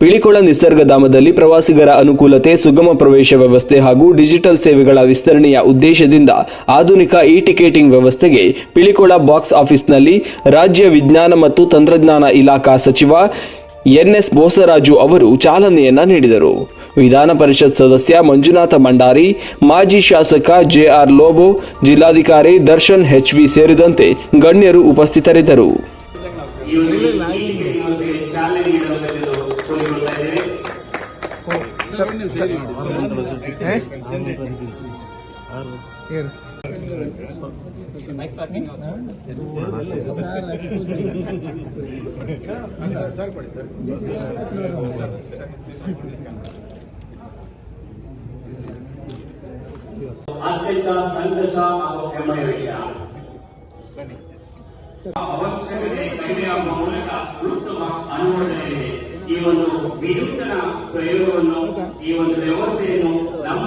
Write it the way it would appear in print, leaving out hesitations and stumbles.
ಪಿಳಿಕುಳ ನಿಸರ್ಗಧಾಮದಲ್ಲಿ ಪ್ರವಾಸಿಗರ ಅನುಕೂಲತೆ, ಸುಗಮ ಪ್ರವೇಶ ವ್ಯವಸ್ಥೆ ಹಾಗೂ ಡಿಜಿಟಲ್ ಸೇವೆಗಳ ವಿಸ್ತರಣೆಯ ಉದ್ದೇಶದಿಂದ ಆಧುನಿಕ ಇ-ಟಿಕೆಟಿಂಗ್ ವ್ಯವಸ್ಥೆಗೆ ಪಿಳಿಕುಳ ಬಾಕ್ಸ್ ಆಫೀಸ್ನಲ್ಲಿ ರಾಜ್ಯ ವಿಜ್ಞಾನ ಮತ್ತು ತಂತ್ರಜ್ಞಾನ ಇಲಾಖಾ ಸಚಿವ ಎನ್.ಎಸ್. ಬೋಸರಾಜು ಅವರು ಚಾಲನೆಯನ್ನ ನೀಡಿದರು. ವಿಧಾನ ಪರಿಷತ್ ಸದಸ್ಯ ಮಂಜುನಾಥ ಮಂಡಾರಿ, ಮಾಜಿ ಶಾಸಕ ಜೆ.ಆರ್. ಲೋಬೋ, ಜಿಲ್ಲಾಧಿಕಾರಿ ದರ್ಶನ್ ಎಚ್.ವಿ. ಸೇರಿದಂತೆ ಗಣ್ಯರು ಉಪಸ್ಥಿತರಿದ್ದರು. ಅತ್ಯಂತ ಸಂತಸ ಹಾಗೂ ಹೆಮ್ಮೆಯ ವಿಷಯ. ಅವಶ್ಯಕತೆ ಕಡಿಮೆಯಾಗುವ ಮೂಲಕ ಉತ್ತಮ ಅನುಮೋದನೆ ಈ ಒಂದು ವಿನೂತನ ಪ್ರಯೋಗವನ್ನು, ಈ ಒಂದು ವ್ಯವಸ್ಥೆಯನ್ನು ನಮ್ಮ